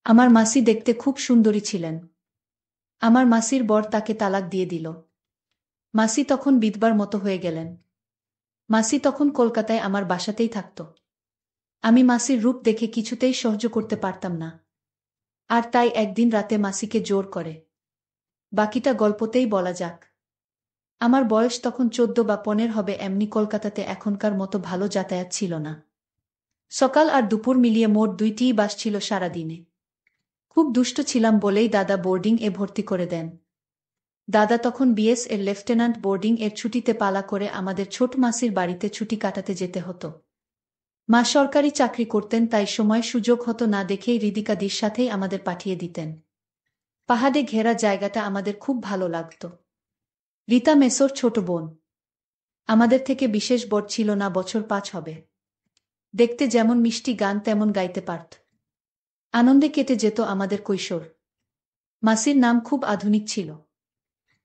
আমার মাসি দেখতে খুব সুন্দরী ছিলেন। আমার মাসির বর তাকে তালাক দিয়ে দিল। মাসি তখন বিধবার মতো হয়ে গেলেন। মাসি তখন কলকাতায় আমার বাসাতেই থাকত। আমি মাসির রূপ দেখে কিছুতেই সহ্য করতে পারতাম না। আর তাই একদিন রাতে মাসিকে জোর করে। বাকিটা গল্পতেই বলা যাক। আমার বয়স তখন 14 বা 15 হবে। এমনি কলকাতাতে এখনকার মতো ভালো যাতায়াত ছিল না। সকাল আর দুপুর মিলিয়ে মোট 2টিই বাস ছিল সারাদিনে। খুব দুষ্ট ছিলাম বলেই দাদা বোর্ডিং এ ভর্তি করে দেন। দাদা তখন বিএস এর লেফটেন্যান্ট। বোর্ডিং এর ছুটিতে পালা করে আমাদের ছোট মাসির বাড়িতে ছুটি কাটাতে যেতে হতো। মা সরকারি চাকরি করতেন, তাই সময় সুযোগ হতো না দেখেই হৃদিকাদির সাথেই আমাদের পাঠিয়ে দিতেন। পাহাড়ে ঘেরা জায়গাটা আমাদের খুব ভালো লাগত। রীতা মেসোর ছোট বোন। আমাদের থেকে বিশেষ বড় ছিল না, বছর 5 হবে। দেখতে যেমন মিষ্টি, গান তেমন গাইতে পারত। আনন্দে কেটে যেত আমাদের কৈশোর। মাসির নাম খুব আধুনিক ছিল।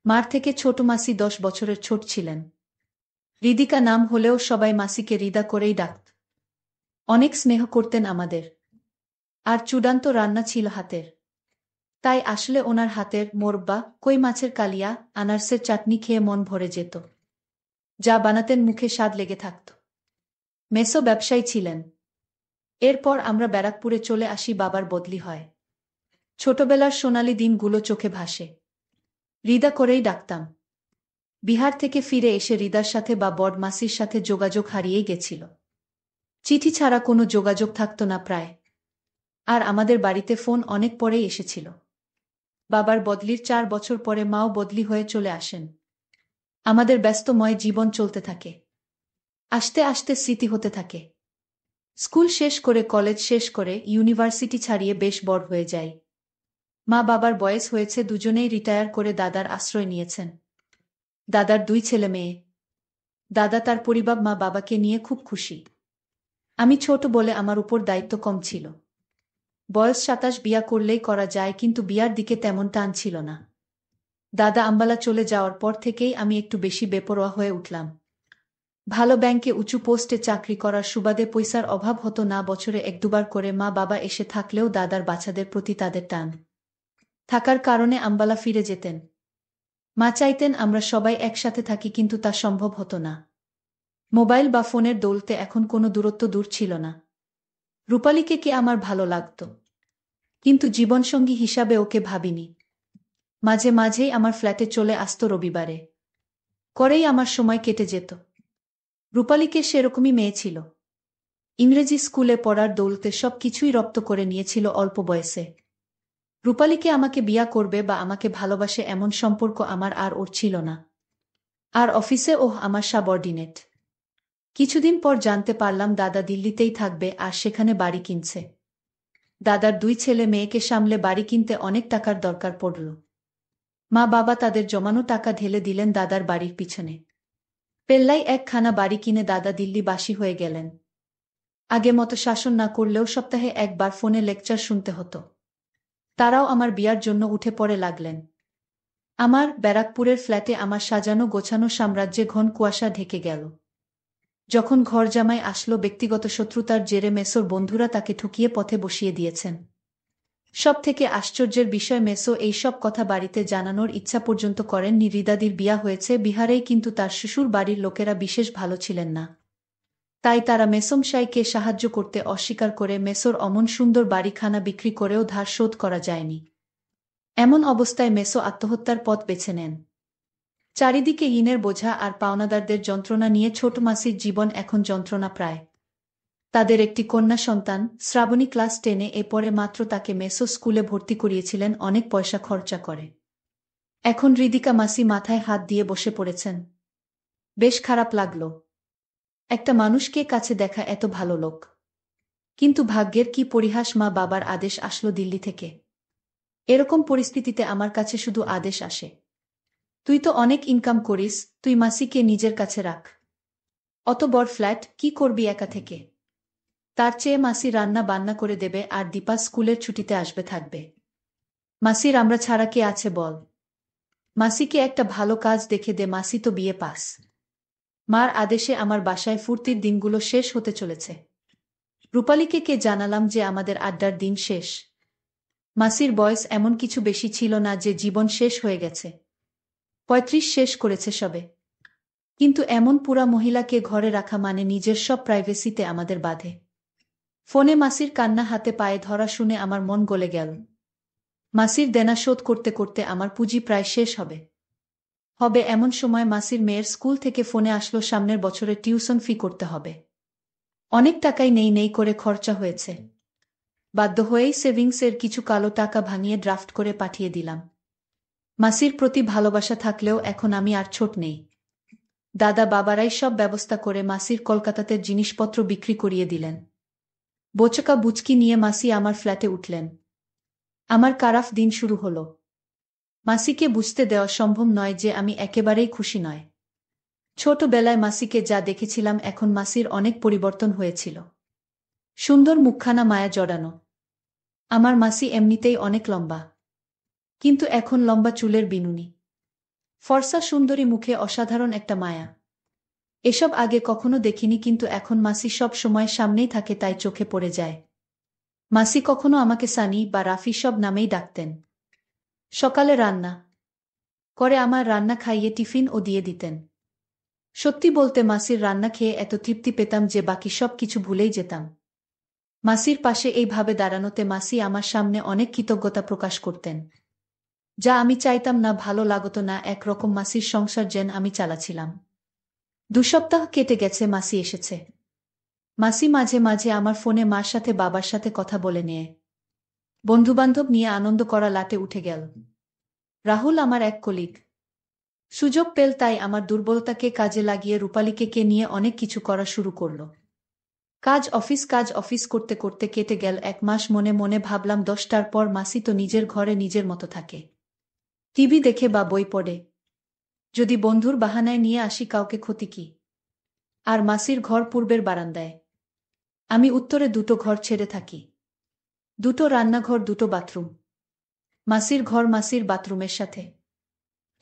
মার থেকে ছোট মাসি 10 বছরের ছোট ছিলেন। হৃদিকা নাম হলেও সবাই মাসিকে হৃদা করেই ডাকত। অনেক স্নেহ করতেন আমাদের। আর চূড়ান্ত রান্না ছিল হাতের। তাই আসলে ওনার হাতের মোরব্বা, কই মাছের কালিয়া, আনারসের চাটনি খেয়ে মন ভরে যেত। যা বানাতেন মুখে স্বাদ লেগে থাকত। মেসো ব্যবসায়ী ছিলেন। এরপর আমরা ব্যারাকপুরে চলে আসি, বাবার বদলি হয়। ছোটবেলার সোনালি দিনগুলো চোখে ভাসে। হৃদা করেই ডাকতাম। বিহার থেকে ফিরে এসে হৃদার সাথে বা বড় মাসির সাথে যোগাযোগ হারিয়েই গেছিল। চিঠি ছাড়া কোনো যোগাযোগ থাকত না প্রায়। আর আমাদের বাড়িতে ফোন অনেক পরেই এসেছিল। বাবার বদলির 4 বছর পরে মাও বদলি হয়ে চলে আসেন। আমাদের ব্যস্তময় জীবন চলতে থাকে। আস্তে আস্তে স্মৃতি হতে থাকে। স্কুল শেষ করে, কলেজ শেষ করে, ইউনিভার্সিটি ছাড়িয়ে বেশ বড় হয়ে যাই। মা বাবার বয়স হয়েছে, দুজনেই রিটায়ার করে দাদার আশ্রয় নিয়েছেন। দাদার 2 ছেলে মেয়ে। দাদা তার পরিবার, মা বাবাকে নিয়ে খুব খুশি। আমি ছোট বলে আমার উপর দায়িত্ব কম ছিল। বয়স 27, বিয়া করলেই করা যায়, কিন্তু বিয়ার দিকে তেমন টান ছিল না। দাদা আম্বালা চলে যাওয়ার পর থেকেই আমি একটু বেশি বেপরোয়া হয়ে উঠলাম। ভালো ব্যাংকে উঁচু পোস্টে চাকরি করার সুবাদে পয়সার অভাব হতো না। বছরে 1-2 বার করে মা বাবা এসে থাকলেও দাদার বাচ্চাদের প্রতি তাদের টান থাকার কারণে আম্বালা ফিরে যেতেন। মা চাইতেন আমরা সবাই একসাথে থাকি, কিন্তু তা সম্ভব হতো না। মোবাইল বা ফোনের দৌলতে এখন কোনো দূরত্ব দূর ছিল না। রূপালীকে কে আমার ভালো লাগত, কিন্তু জীবনসঙ্গী হিসাবে ওকে ভাবিনি। মাঝে মাঝেই আমার ফ্ল্যাটে চলে আসতো রবিবারে। করেই আমার সময় কেটে যেত। রূপালীকে সেরকমই মেয়ে ছিল। ইংরেজি স্কুলে পড়ার দৌলতে সব কিছুই রপ্ত করে নিয়েছিল অল্প বয়সে। রূপালীকে আমাকে বিয়া করবে বা আমাকে ভালোবাসে এমন সম্পর্ক আমার আর ওর ছিল না। আর অফিসে আমার সাবঅর্ডিনেট। কিছুদিন পর জানতে পারলাম দাদা দিল্লিতেই থাকবে আর সেখানে বাড়ি কিনছে। দাদার 2 ছেলে মেয়েকে সামলে বাড়ি কিনতে অনেক টাকার দরকার পড়ল। মা বাবা তাদের জমানো টাকা ঢেলে দিলেন দাদার বাড়ির পিছনে। পেল্লাই একখানা বাড়ি কিনে দাদা দিল্লিবাসী হয়ে গেলেন। আগে মতো শাসন না করলেও সপ্তাহে 1 বার ফোনে লেকচার শুনতে হতো। তারাও আমার বিয়ার জন্য উঠে পড়ে লাগলেন। আমার ব্যারাকপুরের ফ্ল্যাটে আমার সাজানো গোছানো সাম্রাজ্যে ঘন কুয়াশা ঢেকে গেল। যখন ঘরজামাই আসলো, ব্যক্তিগত শত্রুতার জেরে মেসোর বন্ধুরা তাকে ঠকিয়ে পথে বসিয়ে দিয়েছেন। সব থেকে আশ্চর্যের বিষয়, মেসো এই সব কথা বাড়িতে জানানোর ইচ্ছা পর্যন্ত করেননি। হৃদাদির বিয়া হয়েছে বিহারেই, কিন্তু তার শ্বশুর বাড়ির লোকেরা বিশেষ ভালো ছিলেন না। তাই তারা মেসোমশাইকে সাহায্য করতে অস্বীকার করে মেসোর অমন সুন্দর বাড়িখানা বিক্রি করেও ধার শোধ করা যায়নি। এমন অবস্থায় মেসো আত্মহত্যার পথ বেছে নেন। চারিদিকে ঋণের বোঝা আর পাওনাদারদের যন্ত্রণা নিয়ে ছোট মাসির জীবন এখন যন্ত্রণা প্রায়। তাদের একটি কন্যা সন্তান শ্রাবণী ক্লাস 10-এ। এরপরে মাত্র তাকে মেসো স্কুলে ভর্তি করিয়েছিলেন অনেক পয়সা খরচা করে। এখন হৃদিকা মাসি মাথায় হাত দিয়ে বসে পড়েছেন। বেশ খারাপ লাগলো। একটা মানুষকে কাছে দেখা এত ভালো লোক। কিন্তু ভাগ্যের কি পরিহাস, মা বাবার আদেশ আসলো দিল্লি থেকে। এরকম পরিস্থিতিতে আমার কাছে শুধু আদেশ আসে, তুই তো অনেক ইনকাম করিস, তুই মাসিকে নিজের কাছে রাখ। অত বড় ফ্ল্যাট কি করবি একা থেকে? তার চেয়ে মাসি রান্না বান্না করে দেবে আর দীপা স্কুলের ছুটিতে আসবে থাকবে। মাসির আমরা ছাড়া কে আছে বল? মাসিকে একটা ভালো কাজ দেখে দে, মাসি তো বিয়ে পাস। মার আদেশে আমার বাসায় ফুর্তির দিনগুলো শেষ হতে চলেছে। রূপালীকে কে জানালাম যে আমাদের আড্ডার দিন শেষ। মাসির বয়স এমন কিছু বেশি ছিল না যে জীবন শেষ হয়ে গেছে। ৩৫ শেষ করেছে সবে। কিন্তু এমন পুরা মহিলাকে ঘরে রাখা মানে নিজের সব প্রাইভেসিতে আমাদের বাধে। ফোনে মাসির কান্না হাতে পায়ে ধরা শুনে আমার মন গলে গেল। মাসির দেনা শোধ করতে করতে আমার পুঁজি প্রায় শেষ হবে। এমন সময় মাসির মেয়ের স্কুল থেকে ফোনে আসলো সামনের বছরের টিউশন ফি করতে হবে। অনেক টাকাই নেই নেই করে খরচা হয়েছে। বাধ্য হয়েই সেভিংসের কিছু কালো টাকা ভাঙিয়ে ড্রাফট করে পাঠিয়ে দিলাম। মাসির প্রতি ভালোবাসা থাকলেও এখন আমি আর ছোট নেই। দাদা বাবারাই সব ব্যবস্থা করে মাসির কলকাতাতে জিনিসপত্র বিক্রি করিয়ে দিলেন। বোচকা বুচকি নিয়ে মাসি আমার ফ্ল্যাটে উঠলেন। আমার কারাফ দিন শুরু হলো। মাসিকে বুঝতে দেওয়া সম্ভব নয় যে আমি একেবারেই খুশি নয়। ছোটবেলায় মাসিকে যা দেখেছিলাম এখন মাসির অনেক পরিবর্তন হয়েছিল। সুন্দর মুখখানা মায়া জড়ানো। আমার মাসি এমনিতেই অনেক লম্বা, কিন্তু এখন লম্বা চুলের বিনুনি। ফর্সা সুন্দরী মুখে অসাধারণ একটা মায়া। এসব আগে কখনো দেখিনি, কিন্তু এখন মাসি সব সময় সামনেই থাকে, তাই চোখে পড়ে যায়। মাসি কখনো আমাকে সানি বা রাফি সব নামেই ডাকতেন। সকালে রান্না করে আমার রান্না খাইয়ে টিফিন ও দিয়ে দিতেন। সত্যি বলতে মাসির রান্না খেয়ে এত তৃপ্তি পেতাম যে বাকি সব কিছু ভুলেই যেতাম। মাসির পাশে এইভাবে দাঁড়ানোতে মাসি আমার সামনে অনেক কৃতজ্ঞতা প্রকাশ করতেন, যা আমি চাইতাম না, ভালো লাগতো না। একরকম মাসির সংসার যেন আমি চালাছিলাম। ২ সপ্তাহ কেটে গেছে, মাসি এসেছে। মাসি মাঝে মাঝে আমার ফোনে মার সাথে বাবার সাথে কথা বলে নিয়ে বন্ধুবান্ধব নিয়ে আনন্দ করা লাটে উঠে গেল। রাহুল আমার এক কলিগ সুযোগ পেল, তাই আমার দুর্বলতাকে কাজে লাগিয়ে রূপালীকে কে নিয়ে অনেক কিছু করা শুরু করল। কাজ অফিস করতে করতে কেটে গেল ১ মাস। মনে মনে ভাবলাম ১০টার পর মাসি তো নিজের ঘরে নিজের মতো থাকে, টিভি দেখে বা বই পড়ে। যদি বন্ধুর বাহানায় নিয়ে আসি কাউকে, ক্ষতি কি? আর মাসির ঘর পূর্বের বারান্দায়, আমি উত্তরে ২টো ঘর ছেড়ে থাকি। ২টো রান্নাঘর, ২টো বাথরুম। মাসির ঘর মাসির বাথরুমের সাথে।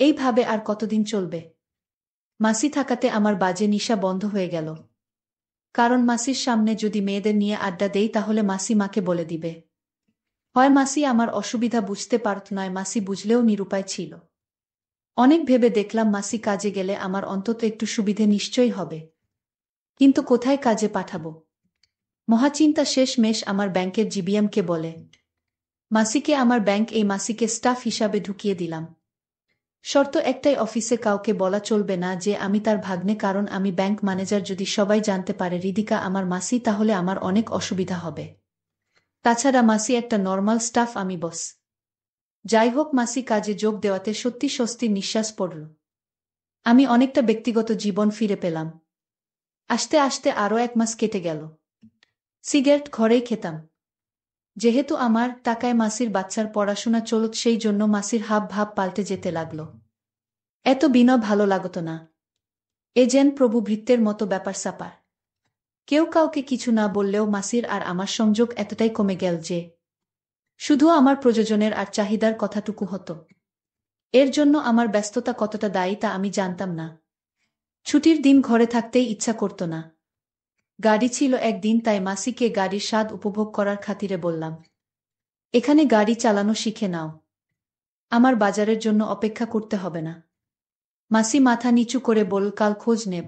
এইভাবে আর কতদিন চলবে? মাসি থাকাতে আমার বাজে নিশা বন্ধ হয়ে গেল। কারণ মাসির সামনে যদি মেয়েদের নিয়ে আড্ডা দেই তাহলে মাসি মাকে বলে দিবে। হয় মাসি আমার অসুবিধা বুঝতে পারত, নয় মাসি বুঝলেও নিরুপায় ছিল। অনেক ভেবে দেখলাম মাসি কাজে গেলে আমার অন্তত একটু সুবিধে নিশ্চয়ই হবে, কিন্তু কোথায় কাজে পাঠাবো? মহাচিন্তা শেষমেশ আমার ব্যাংকের জিবিএমকে বলে মাসিকে আমার ব্যাংক এই মাসিকে স্টাফ হিসাবে ঢুকিয়ে দিলাম। শর্ত একটাই, অফিসে কাউকে বলা চলবে না যে আমি তার ভাগ্নে, কারণ আমি ব্যাংক ম্যানেজার। যদি সবাই জানতে পারে হৃদিকা আমার মাসি, তাহলে আমার অনেক অসুবিধা হবে। তাছাড়া মাসি একটা নর্মাল স্টাফ, আমি বস। যাই হোক, মাসি কাজে যোগ দেওয়াতে সত্যি স্বস্তির নিঃশ্বাস পড়ল। আমি অনেকটা ব্যক্তিগত জীবন ফিরে পেলাম। আস্তে আস্তে আরও ১ মাস কেটে গেল। সিগারেট ঘরেই খেতাম। যেহেতু আমার টাকায় মাসির বাচ্চার পড়াশোনা চলত, সেই জন্য মাসির হাব ভাব পাল্টে যেতে লাগল। এত বিনয় ভালো লাগতো না। এ যেন প্রভু ভৃত্যের মতো ব্যাপার স্যাপার। কেউ কাউকে কিছু না বললেও মাসির আর আমার সংযোগ এতটাই কমে গেল যে শুধু আমার প্রয়োজনের আর চাহিদার কথাটুকু হতো। এর জন্য আমার ব্যস্ততা কতটা দায়ী তা আমি জানতাম না। ছুটির দিন ঘরে থাকতেই ইচ্ছা করত না। গাড়ি ছিল একদিন, তাই মাসিকে গাড়ির স্বাদ উপভোগ করার খাতিরে বললাম, এখানে গাড়ি চালানো শিখে নাও, আমার বাজারের জন্য অপেক্ষা করতে হবে না। মাসি মাথা নিচু করে বলল, কাল খোঁজ নেব।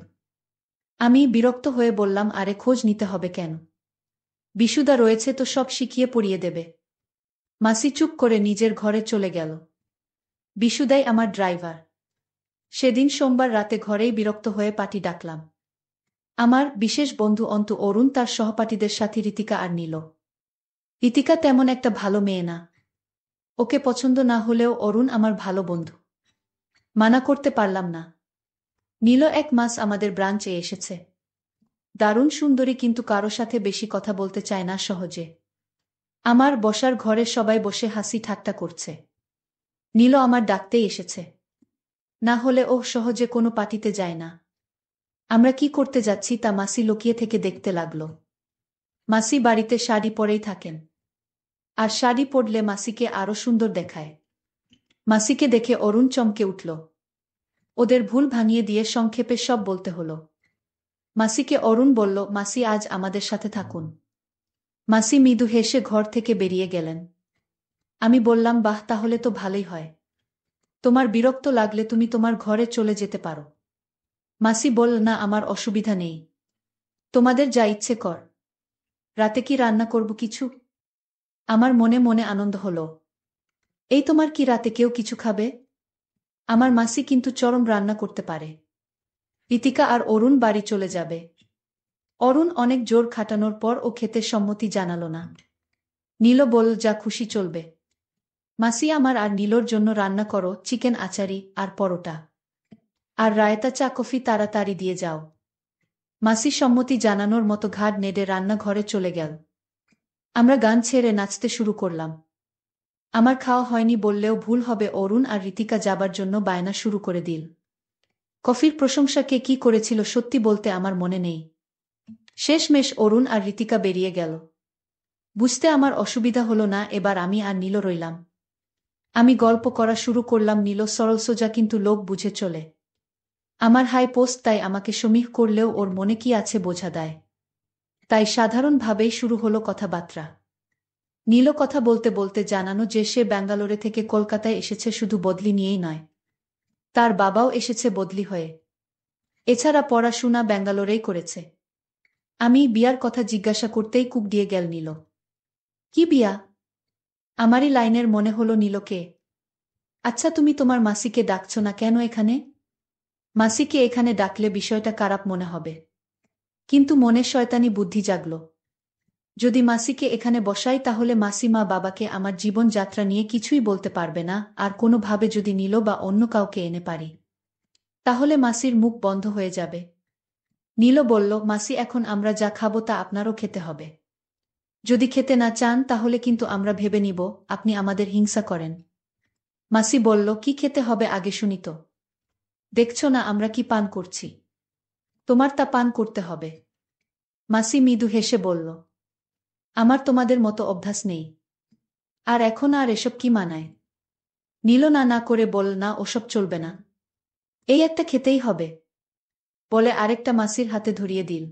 আমি বিরক্ত হয়ে বললাম, আরে খোঁজ নিতে হবে কেন? বিশুদা রয়েছে তো, সব শিখিয়ে পড়িয়ে দেবে। মাসি চুপ করে নিজের ঘরে চলে গেল। বিশুদাই আমার ড্রাইভার। সেদিন সোমবার রাতে ঘরেই বিরক্ত হয়ে পার্টি ডাকলাম। আমার বিশেষ বন্ধু অন্তু, অরুণ তার সহপাঠীদের সাথে, ঋতিকা আর নীল। ঋতিকা তেমন একটা ভালো মেয়ে না। ওকে পছন্দ না হলেও অরুণ আমার ভালো বন্ধু। মানা করতে পারলাম না। নীল ১ মাস আমাদের ব্রাঞ্চে এসেছে। দারুণ সুন্দরী, কিন্তু কারো সাথে বেশি কথা বলতে চায় না সহজে। আমার বসার ঘরে সবাই বসে হাসি ঠাট্টা করছে। নীল আমার ডাকতেই এসেছে। না হলে ও সহজে কোনো পার্টিতে যায় না। আমরা কি করতে যাচ্ছি তা মাসি লুকিয়ে থেকে দেখতে লাগল। মাসি বাড়িতে শাড়ি পরেই থাকেন, আর শাড়ি পরলে মাসিকে আরো সুন্দর দেখায়। মাসিকে দেখে অরুণ চমকে উঠল। ওদের ভুল ভাঙিয়ে দিয়ে সংক্ষেপে সব বলতে হলো। মাসিকে অরুণ বলল, মাসি আজ আমাদের সাথে থাকুন। মাসি মৃদু হেসে ঘর থেকে বেরিয়ে গেলেন। আমি বললাম, বাহ, তাহলে তো ভালোই হয়। তোমার বিরক্ত লাগলে তুমি তোমার ঘরে চলে যেতে পারো। মাসি বলল, না, আমার অসুবিধা নেই। তোমাদের যা ইচ্ছে কর। রাতে কি রান্না করব কিছু? আমার মনে মনে আনন্দ হলো। এই, তোমার কি রাতে কেউ কিছু খাবে? আমার মাসি কিন্তু চরম রান্না করতে পারে। ঋতিকা আর অরুণ বাড়ি চলে যাবে। অরুণ অনেক জোর খাটানোর পর ও খেতে সম্মতি জানালো না। নীল বলল, যা খুশি চলবে। মাসি, আমার আর নীলর জন্য রান্না করো চিকেন আচারি আর পরোটা। আর রায়তা, চা, কফি তাড়াতাড়ি দিয়ে যাও। মাসি সম্মতি জানানোর মতো ঘাড় নেড়ে রান্নাঘরে চলে গেল। আমরা গান ছেড়ে নাচতে শুরু করলাম। আমার খাওয়া হয়নি বললেও ভুল হবে, অরুণ আর ঋতিকা যাবার জন্য বায়না শুরু করে দিল। কফির প্রশংসা কে কি করেছিল সত্যি বলতে আমার মনে নেই। শেষমেশ অরুণ আর ঋতিকা বেরিয়ে গেল। বুঝতে আমার অসুবিধা হলো না, এবার আমি আর নীল রইলাম। আমি গল্প করা শুরু করলাম, নীল সরল সোজা কিন্তু লোক বুঝে চলে। আমার হাই পোস্ট, তাই আমাকে সমীহ করলেও ওর মনে কি আছে বোঝা দেয়। তাই সাধারণভাবেই শুরু হলো কথাবার্তা। নীল কথা বলতে বলতে জানানো যে সে ব্যাঙ্গালোরে থেকে কলকাতায় এসেছে শুধু বদলি নিয়েই নয়, তার বাবাও এসেছে বদলি হয়ে। এছাড়া পড়াশোনা ব্যাঙ্গালোরেই করেছে। আমি বিয়ার কথা জিজ্ঞাসা করতেই কূপ দিয়ে গেল নীল। কি বিয়া? আমারই লাইনের মনে হলো নীলকে। আচ্ছা, তুমি তোমার মাসিকে ডাকছ না কেন এখানে? মাসিকে এখানে ডাকলে বিষয়টা খারাপ মনে হবে। কিন্তু মনে শয়তানি বুদ্ধি জাগল। যদি মাসিকে এখানে বসাই তাহলে মাসি মা বাবাকে আমার জীবনযাত্রা নিয়ে কিছুই বলতে পারবে না, আর কোনোভাবে যদি নীল বা অন্য কাউকে এনে পারি তাহলে মাসির মুখ বন্ধ হয়ে যাবে। নীল বলল, মাসি, এখন আমরা যা খাবো তা আপনারও খেতে হবে। যদি খেতে না চান তাহলে কিন্তু আমরা ভেবে নিব আপনি আমাদের হিংসা করেন। মাসি বলল, কি খেতে হবে আগে শুনি তো। দেখছো না আমরা কি পান করছি? তোমার তা পান করতে হবে। মাসি মৃদু হেসে বলল, আমার তোমাদের মতো অভ্যাস নেই। আর এখন আর এসব কি মানায়? নীল না না করে বল, না, ওসব চলবে না, এই একটা খেতেই হবে বলে আরেকটা মাসির হাতে ধরিয়ে দিল।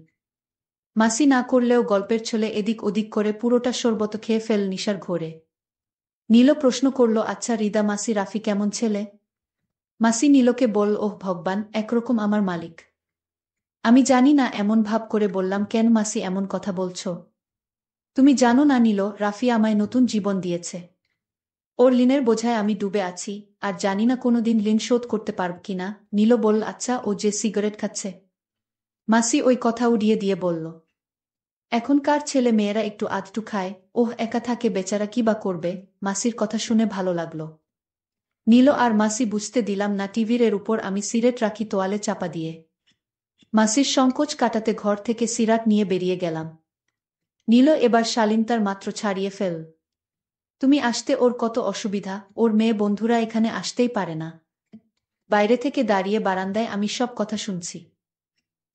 মাসি না করলেও গল্পের ছলে এদিক ওদিক করে পুরোটা শরবত খেয়ে ফেল নিশার ঘোরে। নীল প্রশ্ন করল, আচ্ছা রিদা মাসি, রাফি কেমন ছেলে? মাসি নীলকে বল, ওহ ভগবান, একরকম আমার মালিক। আমি জানি না, এমন ভাব করে বললাম, কেন মাসি এমন কথা বলছো? তুমি জানো না নীল, রাফি আমায় নতুন জীবন দিয়েছে। ওর ঋণের বোঝায় আমি ডুবে আছি, আর জানি না কোনোদিন ঋণ শোধ করতে পারব কিনা। নীল বলল, আচ্ছা, ও যে সিগারেট খাচ্ছে? মাসি ওই কথা উড়িয়ে দিয়ে বলল, এখনকার ছেলে মেয়েরা একটু আধটু খায়, ওহ একা থাকে বেচারা, কি বা করবে। মাসির কথা শুনে ভালো লাগলো। নীল আর মাসি বুঝতে দিলাম না টিভির এর উপর আমি সিগারেট রাখি তোয়ালে চাপা দিয়ে। মাসির সংকোচ কাটাতে ঘর থেকে সিগারেট নিয়ে বেরিয়ে গেলাম। নীল এবার শালীনতার মাত্র ছাড়িয়ে ফেল। তুমি আসতে ওর কত অসুবিধা, ওর মেয়ে বন্ধুরা এখানে আসতেই পারে না। বাইরে থেকে দাঁড়িয়ে বারান্দায় আমি সব কথা শুনছি।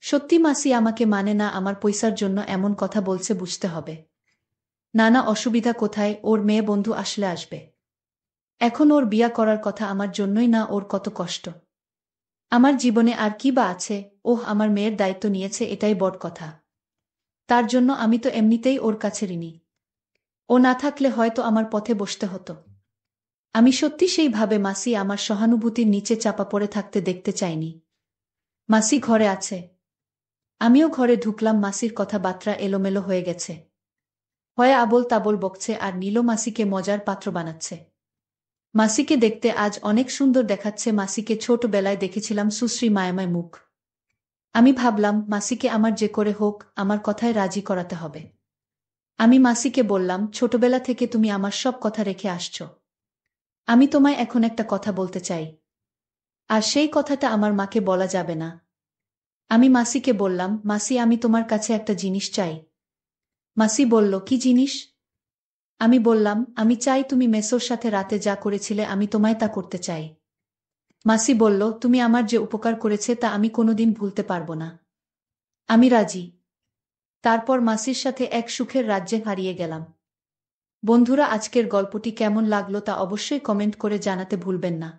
সত্যি মাসি আমাকে মানে না, আমার পয়সার জন্য এমন কথা বলছে বুঝতে হবে। নানা অসুবিধা কোথায়, ওর মেয়ে বন্ধু আসলে আসবে। এখন ওর বিয়া করার কথা আমার জন্যই না, ওর কত কষ্ট। আমার জীবনে আর কি বা আছে? ওহ, আমার মেয়ের দায়িত্ব নিয়েছে, এটাই বড় কথা। তার জন্য আমি তো এমনিতেই ওর কাছে ঋণী। ও না থাকলে হয়তো আমার পথে বসতে হতো। আমি সত্যি সেইভাবে মাসি আমার সহানুভূতির নিচে চাপা পড়ে থাকতে দেখতে চাইনি। মাসি ঘরে আছে। আমিও ঘরে ঢুকলাম। মাসির কথাবার্তা এলোমেলো হয়ে গেছে। হয় আবোল তাবোল বকছে আর নীল মাসিকে মজার পাত্র বানাচ্ছে। মাসিকে দেখতে আজ অনেক সুন্দর দেখাচ্ছে। মাসিকে ছোটবেলায় দেখেছিলাম সুশ্রী মায়াময় মুখ। আমি ভাবলাম, মাসিকে আমার যে করে হোক আমার কথায় রাজি করাতে হবে। আমি মাসিকে বললাম, ছোটবেলা থেকে তুমি আমার সব কথা রেখে আসছো। আমি তোমায় এখন একটা কথা বলতে চাই। আর সেই কথাটা আমার মাকে বলা যাবে না। আমি মাসিকে বললাম, মাসি, আমি তোমার কাছে একটা জিনিস চাই। মাসি বলল, কি জিনিস? আমি বললাম, আমি চাই তুমি মেসোর সাথে রাতে যা করেছিলে আমি তোমায় তা করতে চাই। মাসি বলল, তুমি আমার যে উপকার করেছে তা আমি কোনোদিন ভুলতে পারবো না। আমি রাজি। তারপর মাসির সাথে এক সুখের রাজ্যে হারিয়ে গেলাম। বন্ধুরা, আজকের গল্পটি কেমন লাগলো তা অবশ্যই কমেন্ট করে জানাতে ভুলবেন না।